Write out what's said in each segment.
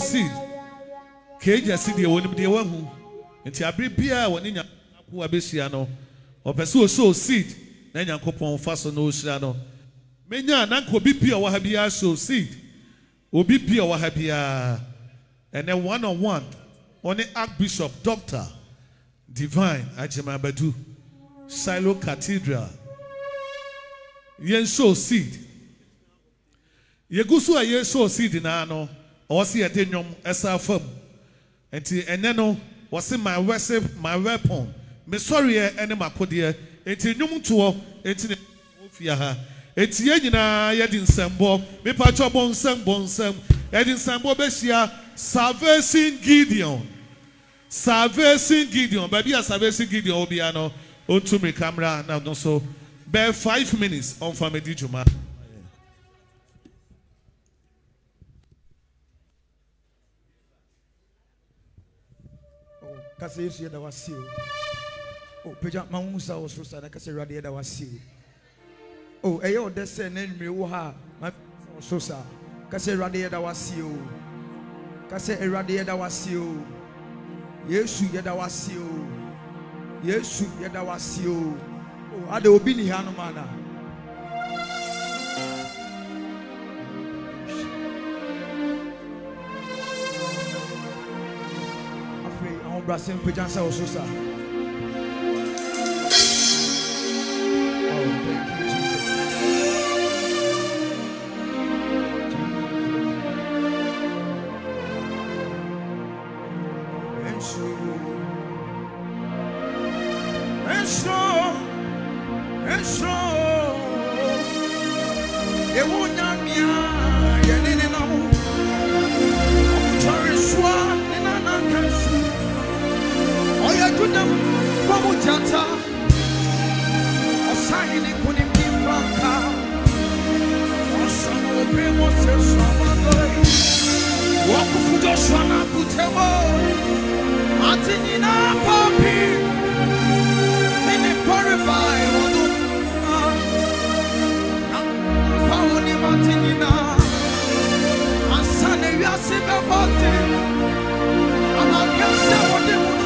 seed keja seed ye wonim de wahu enti abre bia woni nya ko abesia no opese so seed na Nyankopon fa so no ohira no menya na nko bibia wa ha bia so seed obi bia wa ha bia ene one on one oni Archbishop Dr. Divine Ajimabadu Silo Cathedral yen so seed yegusu a yen so seed na no osi ede nyom esa fam enti ene no wose my worship my weapon me sorry ene makode enti nyom to enti ofia ha enti ye nyina ye di nsembo me pa cho bonsam ye di nsembo be hia Salvation Gideon baby a Salvation Gideon obia no onto me camera now no so be 5 minutes on family juma. Kase Yesu yeda wasi o peja mamusa o so sada kase rade yeda wasi o eye o de se na nwire wo ha ma so sa kase rade yeda wasi o kase rade yeda wasi o Yesu yeda wasi o Yesu yeda wasi o ade obi ni ha no mana Brasin Pijansa Ososa. Oh, thank you, Jesus. And so, it won't not be Kudam Pamutata Osahini Kunimimaka Osamo Primo Seshamagoi Wakufudo Shana Kutemo Atinina Papi Mini Paribai Paoni Matinina Asane Yasiba Bati Amagasa Wadimu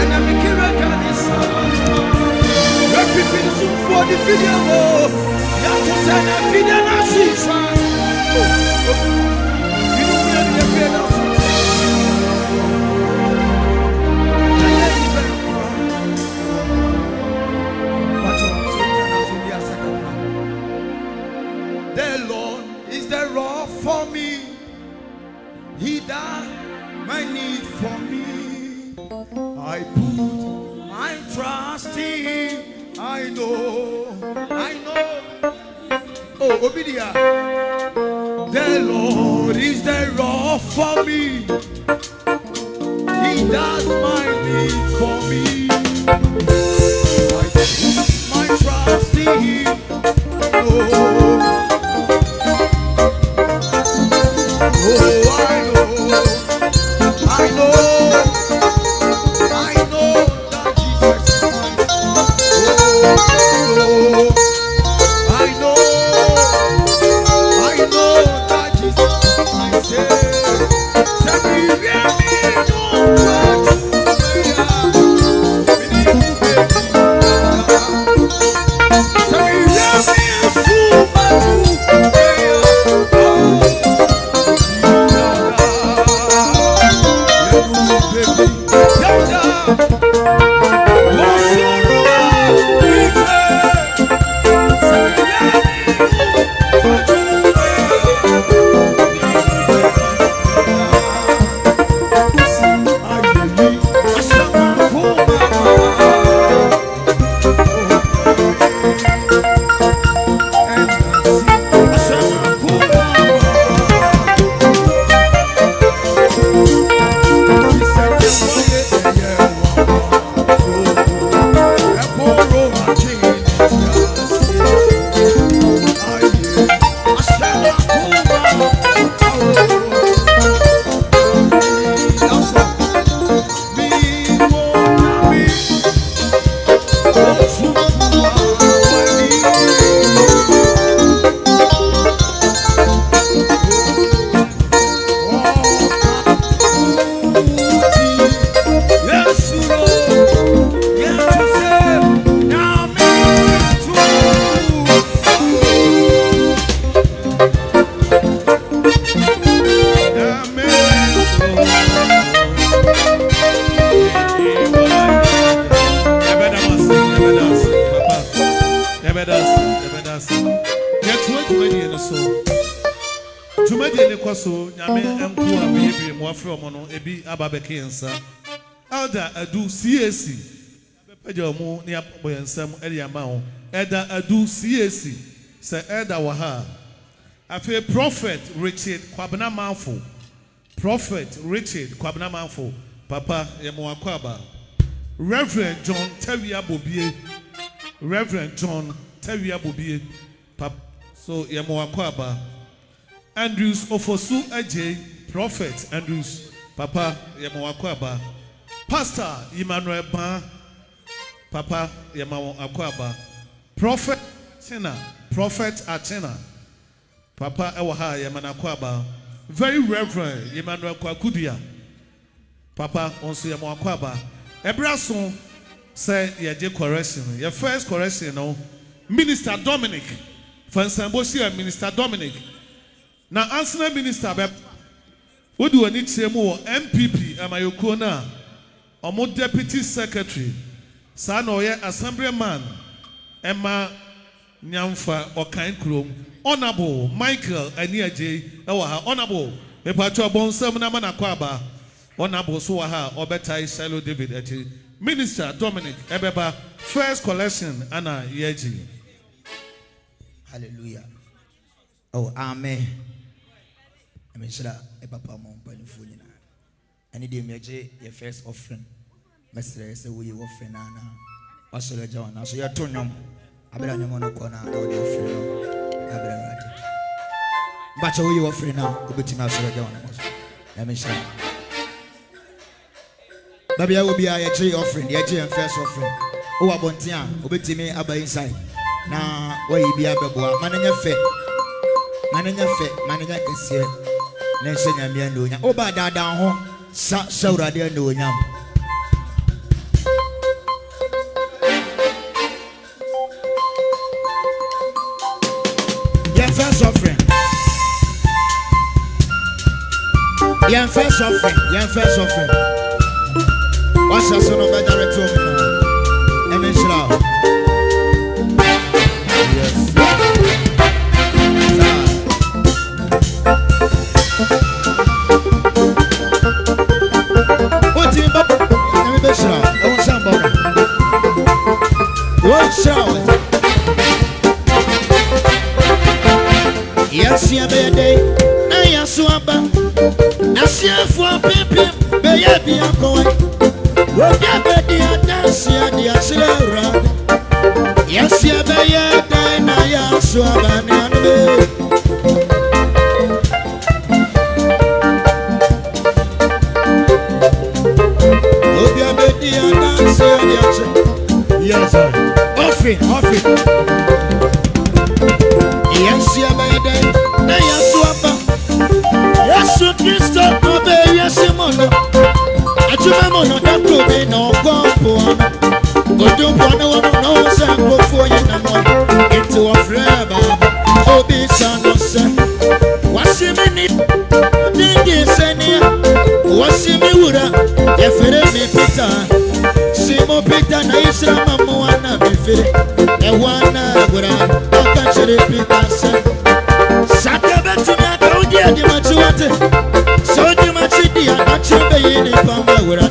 and I'm the video. You have to send a video now, she's fine. You don't really have to now. The Lord is the rock for me. He died my need for me. I put my trust in Him. I know. Oh, Obidia. The Lord is the rock for me. He does my need for me. I put my trust in Him. Oh. Oh, I know that Jesus is mine. Oh, I know that Jesus is mine. Say me, don't try to Elder Adu CAC Pejomu near Boyansam Eliamao, Elder Adu CAC, Sir Elder Waha. I feel Prophet Richard Kwabena Manfo, Prophet Richard Kwabena Manfo, Papa Yamuakwaba, Reverend John Tevia Bobie, Reverend John Tevia Bobie, Papa, so Yamuakwaba, Andrews Ofosu Ajay, Prophet Andrews. Papa Yamawakwaba, Pastor Emmanuel Ban, Papa Yamawakwaba, Prophet Atina, Prophet Atina, Papa Ewaha Yamanakwaba, very Reverend Emmanuel Kwakudia, Papa also Yamawakwaba. Ebrason say Yaje correction. Your first correction, no, Minister Dominic, Fansambosia Minister Dominic. Now answer Minister Beb. What do I need to say more? MPP, Amayokona, or more Deputy Secretary, San Oye Assemblyman, Emma Nyamfa or Kain Krum, Honorable Michael Aniaje, Honorable, Epacho Bonsam Namanakwaba, Honorable Suaha, or better Shiloh David Eti, Minister Dominic Ebeba, first collection, Anna Yeji. Hallelujah. Oh, Amen. I mean, should I papa mom paniful? I need him your first offering. Mr. say we offering now. Also, the John, so you're turning them. I better not want to corner or the offering. I better not. But you offering now, go to my John. I mean, sure. Baby, I will be a tree offering, the AJ and first offering. Oh, I want to obey me about inside. Now, where you be a baby, manage fair. Manage can see it. Nation and Yandonia. Oh, bad down home. So that they know him. Your first offering. Your first offering. Your first offering. What's your son of a director? Amen. Yes. What's in Bob? Let me be sure. I want some Bob. What shout? Yes, yeah, baby. I am swabba. I see a four people. Baby, I'm going. What baby, I dance here, the Ashera. Yes, yeah, baby, I am swabba. Yes, sir. Offering. Yes, yeah, baby. I am swabba. Yes, you can stop, baby. Yes, you mono. I remember no that could be no go. But don't want to know some go for you now. Into a forever. Oh, be son of son. What's your minute? Did you send you? What's your mura? If it me Peter. Simo Peter, na Isra Mamuana, be fit. And one would I catch it, Peter. Sakabetina, go dear, the much water. So you much idea, not your baby, Pamba, where I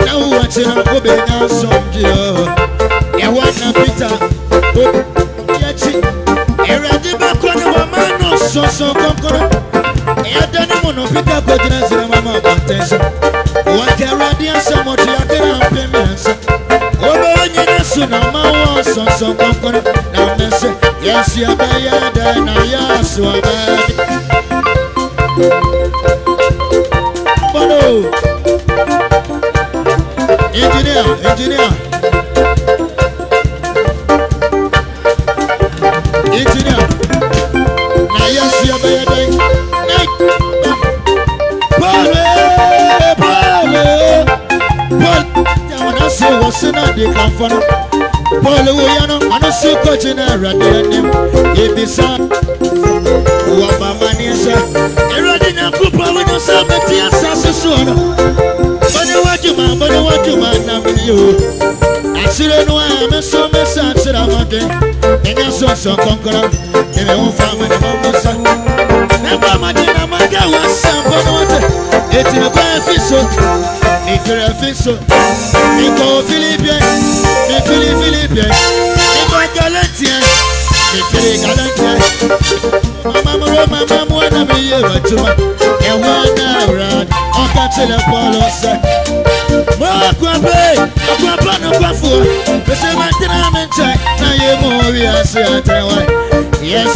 now watch it up, obey now, some dear. And one Peter, Eradi Bakono, man, so conqueror. And then one of Peter Godin's Mama contention. What can radiance so much I can payments? Over soon, my was so conqueror. Now, yes, you're bad, and I am so bad. Bono engineer. Now, yes, you're bad. Paul, I say what's in the comfort. Paul, I don't see coaching a radiant. If it's a Wabamania, Eradina Cooper, we don't sell the tears soon. But what you man, I'm with you. I shouldn't know I'm a so message that I want it. And you're so conqueror. And I won't find my son. Never mind, I'm a guy was some. It's in a fire fish. If you're a fish, you go Philippine, Philippine, if I Galatian, if you're Galatian, Mamma, wanna be here, and one around, I'll catch the Paulos. Aquape, Aquapano, the same time and check. Now you're more, yes,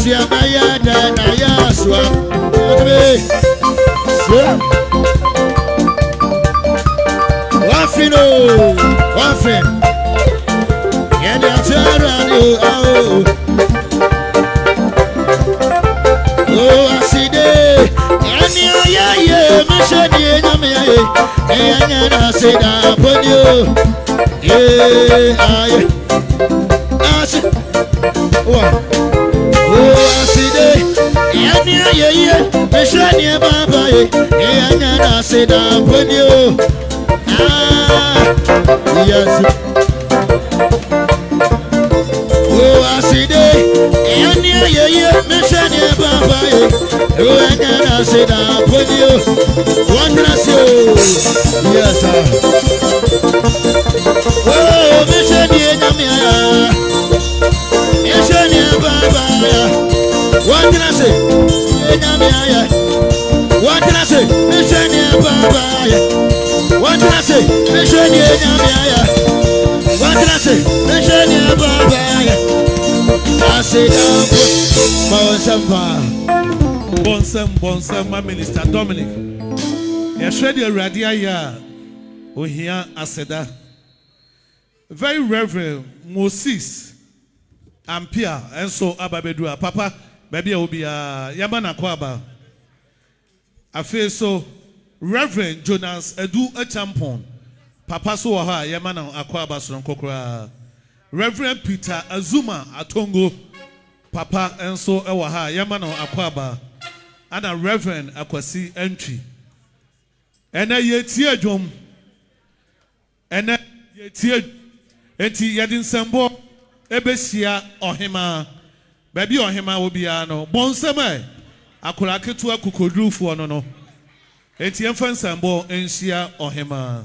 you're my yard, and I swap. Waffin, and the children, oh, I see day, and yeah, mission, and I say that upon you, oh, I see day, and yeah, mission, yeah, Baba, and I say that upon you. Yes. Oh, I see day. And yeah, mission, yeah, Baba. Oh, I can say that with you. What can I say? Yes, sir. Oh, mission, yeah, mission, yeah, Baba. What can I say? What can I say? Mission, yeah, Baba. What can I say? Mission, yeah, what can I say? Mission, yeah, Baba. I say, Bonsam, my minister Dominic. Yes, radio radia ya. Ohia Aseda. Very Reverend Moses Ampia, and so Ababedua. Papa, maybe I will be a Yamana Kwaba. I feel so. Reverend Jonas Edu Echampon, Papa Soha, Yamana Akwaba Son Kokra, Reverend Peter Azuma Atongo, papa enso ewa ha yema no akwaba ana Reverend Akwasi entry ena yetie adwom ena yetie enti yedin sembo ebesia ohema baby ohema obia no bonsema akura ketu akukodrufo no enti yemfa nsembo ensia ohema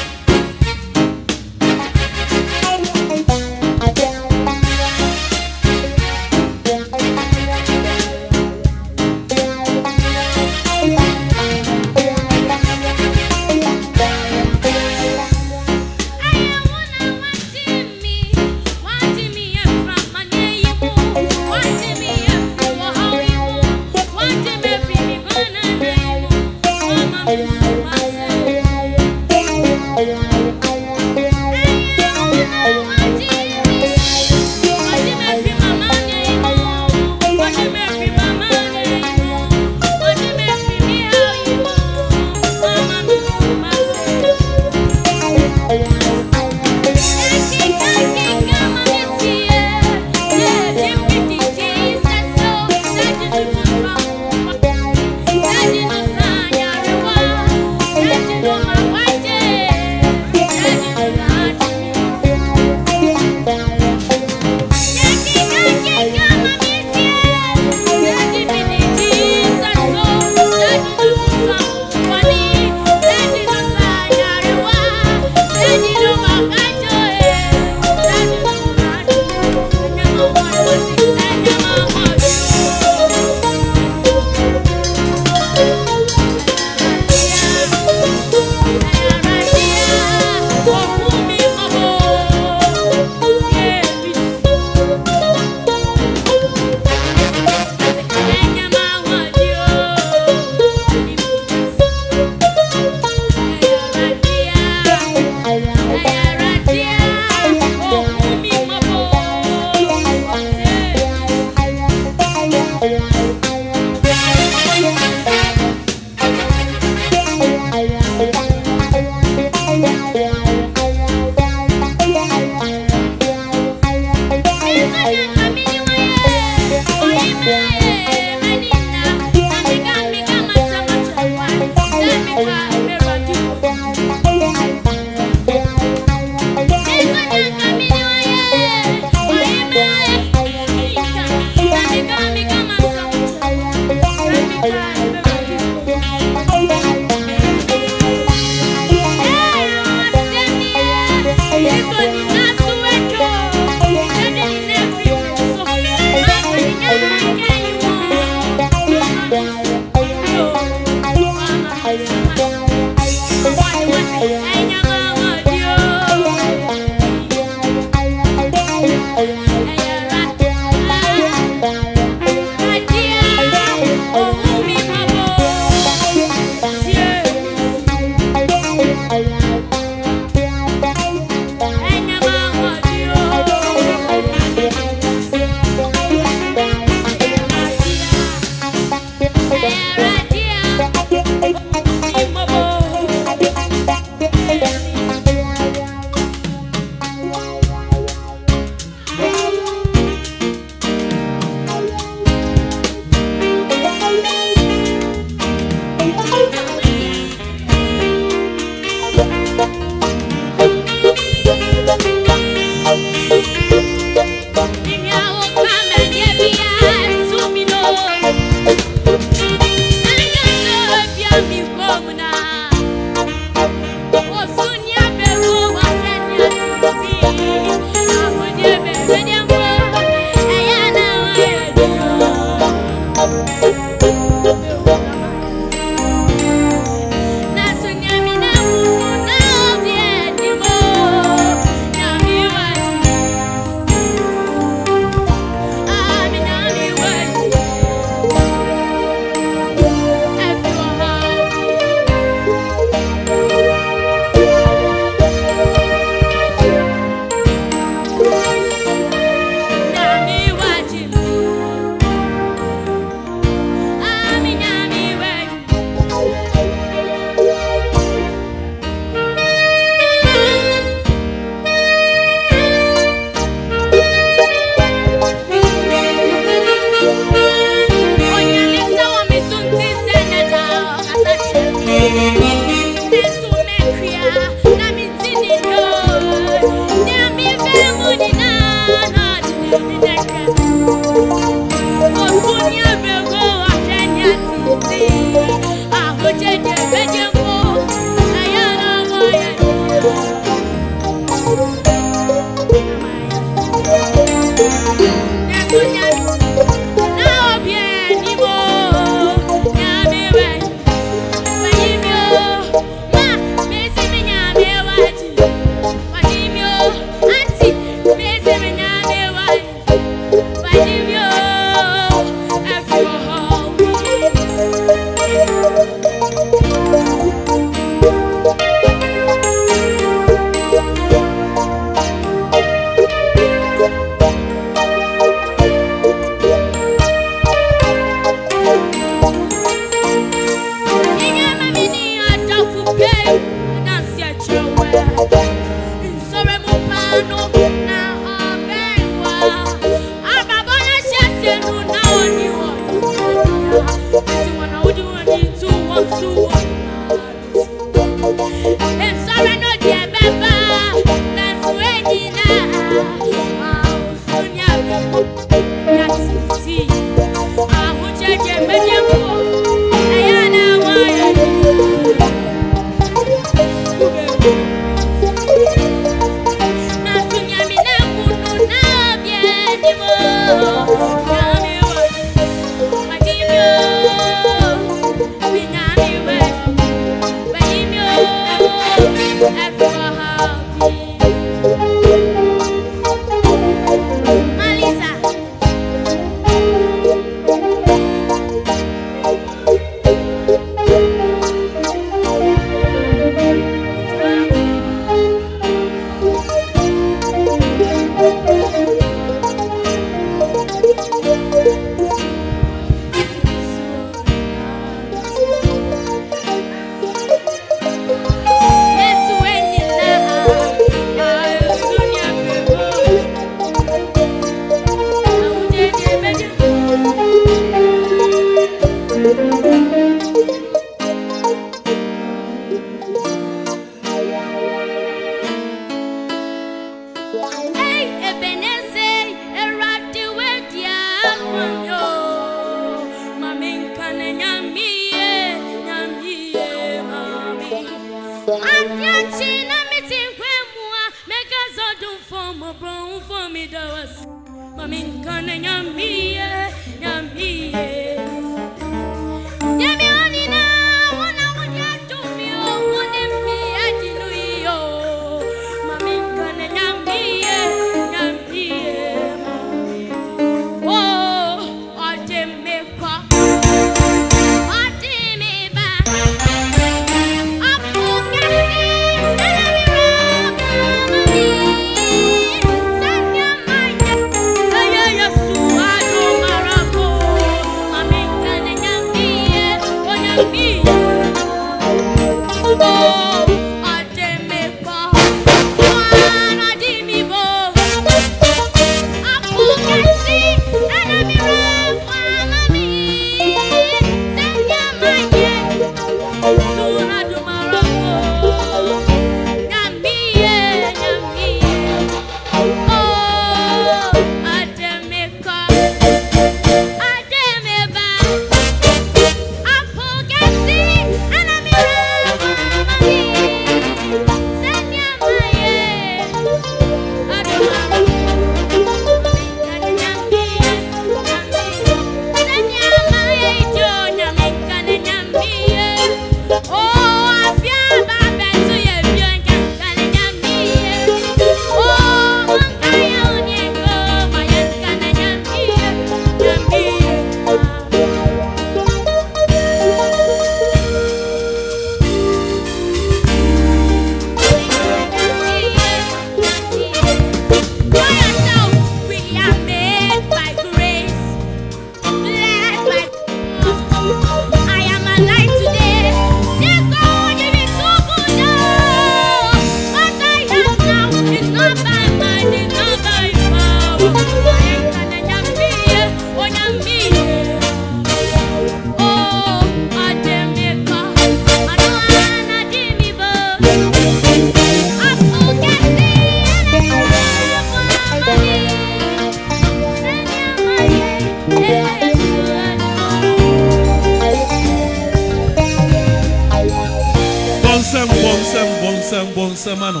Bonsam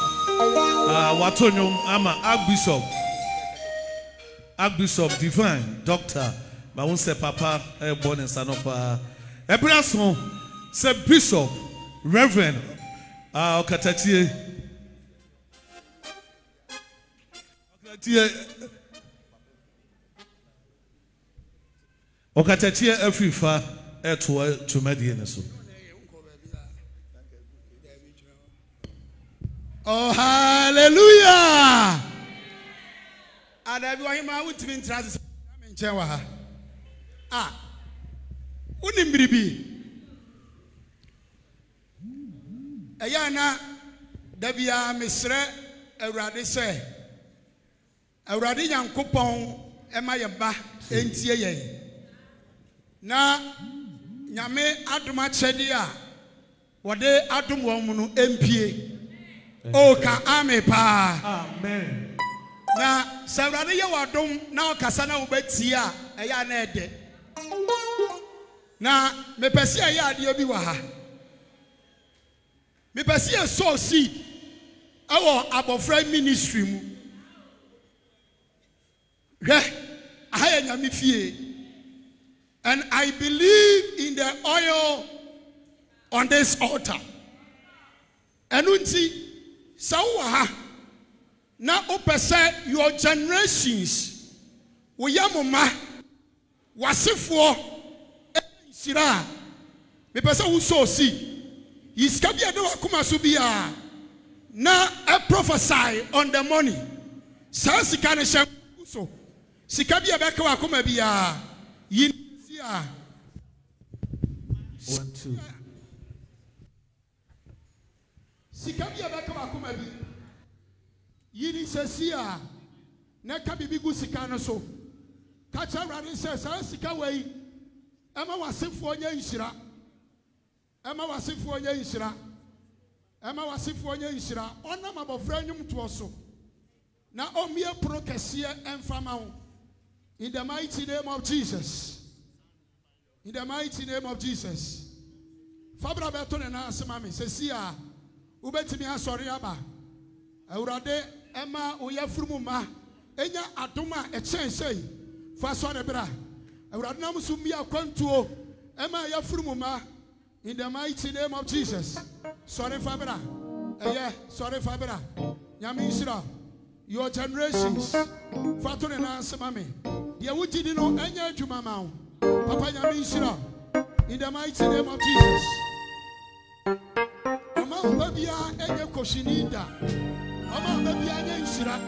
Watonyum ama Archbishop Divine Doctor ma won say papa born in Sanofa Ebraso say Bishop Reverend Okatatie Afifa to Medina so. Oh, hallelujah! And everyone ma would mean transit in Chewa. Unimbribi. Ayana Dabia Misre Eradise Eradian coupon Emayaba NTA. Na Yame Aduma Chedia, what they Adum Womunu MPA. O ka ame pa. Amen. Na sawrade ye wadom na okasa na obetia eya na ede. Na mepesi aye ade obi wa ha. Mepesi e so seed awo abofra ministry mu. Hwe nyame fie. And I believe in the oil on this altar. Enunti sawa na opese your generations wo yamoma wasefo ensira me pese wo so si yiska bia de wakoma so bia na I prophesy on the money sa sika ne hye so sika bia be ka wakoma bia yin 1 2 sika bia be ka wakoma bi yini sesia na ka bibi gu sika no so ka cha rade se sa sika wei ema wasefo onya nhira ema wasefo onya nhira ema wasefo onya nhira ona mabofra nyum to so na omie pro kese emfama ho in the mighty name of Jesus. In the mighty name of Jesus. Fabra beto ne na asema me sesia ubetimi asori aba awurade ema oyafuru ma enya adoma echenshei fa so ne bra awurade nam so mi akwantuo ema yafuru ma in the mighty name of Jesus. Sorry Fabra sorry Fabra nyame isra your generations fato ne na asema me de wugidi no enya adwuma ma wo papa nyame isra in the mighty name of Jesus. Mama babia enye koshinida mama babia enye nsira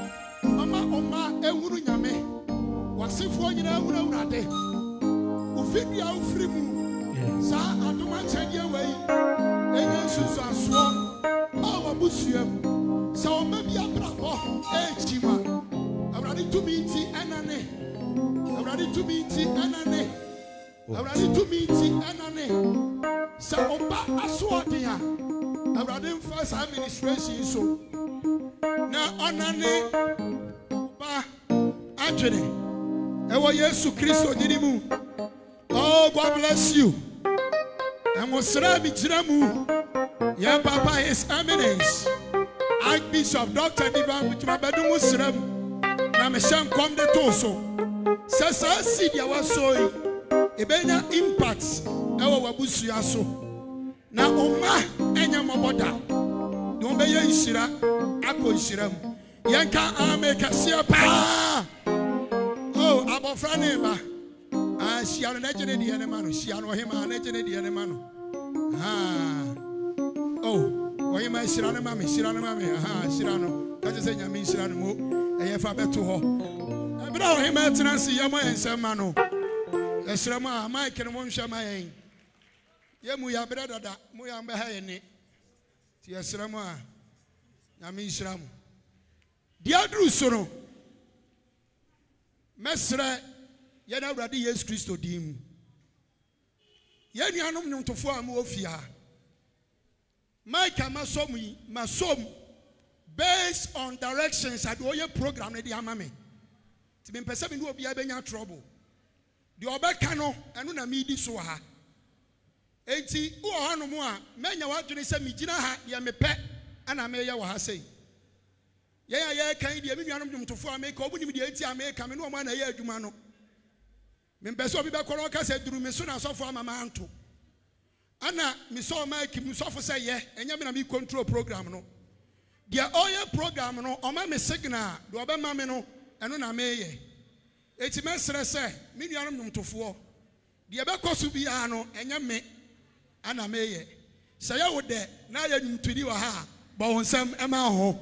mama ewuru nyame wasefo nyina ewuru awurade ufidia ufrimu sa adoma chanye wei enye nsusu aso o wabusuam sa o babia brabo ejima awurade tumiti enane awurade tumiti enane awurade tumiti enane sa oba aso dia awurade mfa sa administration so na onane ba adwene ewo Yesu Kristo dinimu. Oh, God bless you. And Mosra Bijramu, your Papa, His Eminence, Archbishop Dr. Divan, which my bedroom was Ram, Namesham come the Toso. Sasa Sidia was so Ebena impacts our Wabusiaso. Now, Oma, Enya Moboda, don't be Yishira, Ako Shiram, Yanka Ame Kasia Pa. Oh, Abofranema. She are an agent in the animal. She are him an agent in the animal. Oh, you might Shirana Mammy, Shirano. That is a Yamin Shirano, a Yafa to her. But all him at Nancy Yama and Samano. A Srama, Mike and one Shamain. Yamuya brother, Muyam Bahayani. Tia Srama, Yamin Shram. Diadru Sono Mesre. Yena bradi Yesu Kristo dim. Yenu anom nyomtofo amu ofia. Mike masom based on directions at oye program ne di amame. Ti me pese me no obi abenya trouble. Di obeka no eno na me di so ha. Enti wo hanom a menya wadwene se me gina ha ye mepe ana me ye wo ha sei. Ye kan di me nuanom nyomtofo ameka obunim di enti ameka me no ma na ye adwuma no. Mempeso bi be koro ka se duru me so na sofo amama anto ana me so Mike me sofo say ye enya me na me control program no de oye program no o ma me signal de obema me no eno na me ye eti me sere se me nuanom numtofo de be koso bia no enya me ana me ye say ye wo de na ye numtudi wa ha ba wonsam ema ho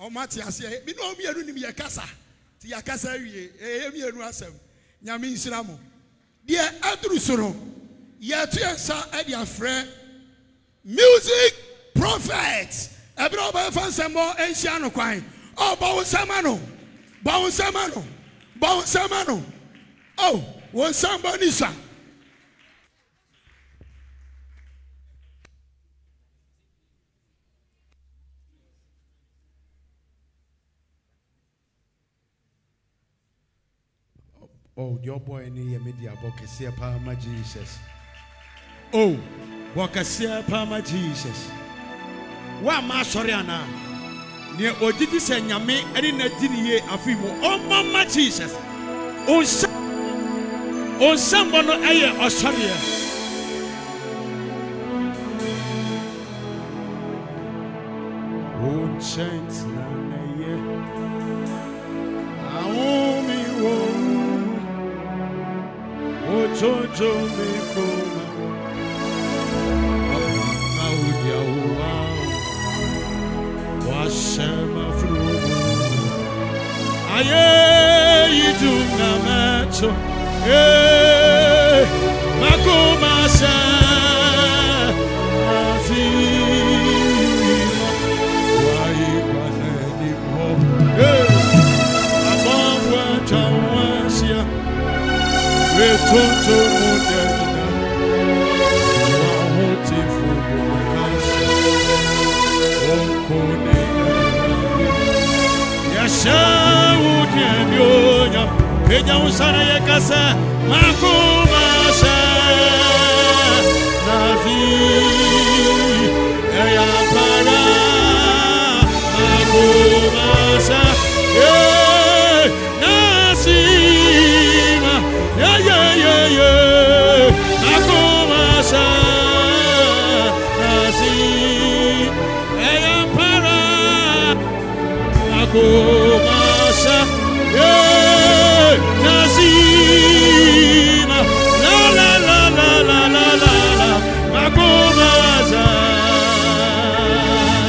o mati ase me no mi anu nim ye kasa ti yakasa wie emi enu asem nyame nsira mo de aduru soro ye to ensa e dia frɛ music prophet ebro ba fanse mo enhia no kwan oh ba wonsama no oh wonsamba nisa Oh, your boy in the media, Bocasia Palma Jesus. Oh, Bocasia Palma Jesus. What ma Soriana? Near Ojiti Senyame, and in a dinner, Afimo, oh, Mama Jesus. Oh, someone aye or Soria. Oh, chance, Naomi, oh, Jojo, me come. Audia, Washema, Fru. Aye, you do not match. Makumasa Kenya usana yekasa makumasha nazi ya para makumasha nasima ya makumasha nazi ya para makumasha Nazima, la la la la la la la la, Makumaza,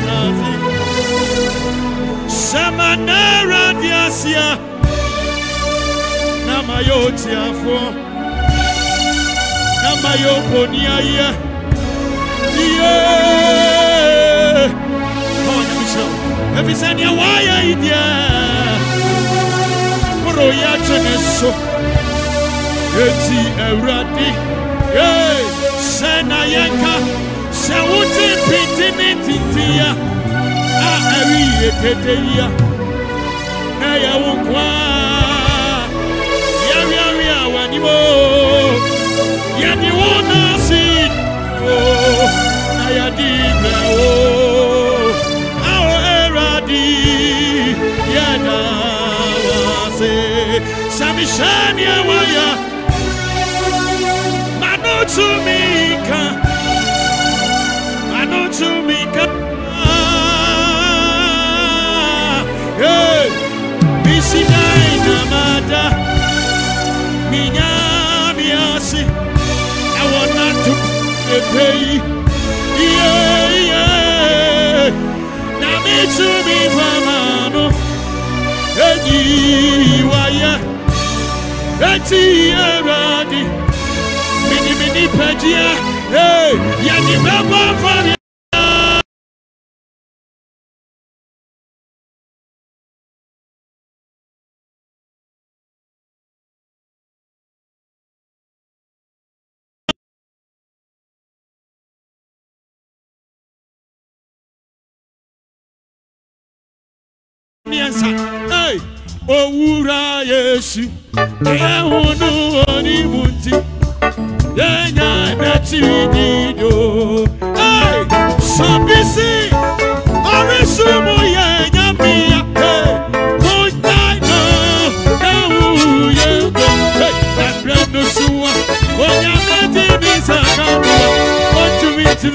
Nazima, Samanera diasia, Namayotia for, Namayoponia yeah, oh, every Sanya wire idea. Ya cheneso eti ewradi sena yenka se wuti pitini titia a ewi ekedeya na ya wukwa ya wanimo ya ni wona si na ya dibe awo eradi ya na Samishania waya Manotumika Hey Bisinai namada Minyamiasi I want not to pay Yeah Namitumi famano Eni waya Eti eradi Mini pejia Hey Yani baba fari Hey Owura Yesu Ehunu oni munti Yenya netidido Hey Sabisi Orisumu yenya miya Hey Muntaino Nahu yego Hey Nabrano suwa Onya meti bisa kamwa Want to meet you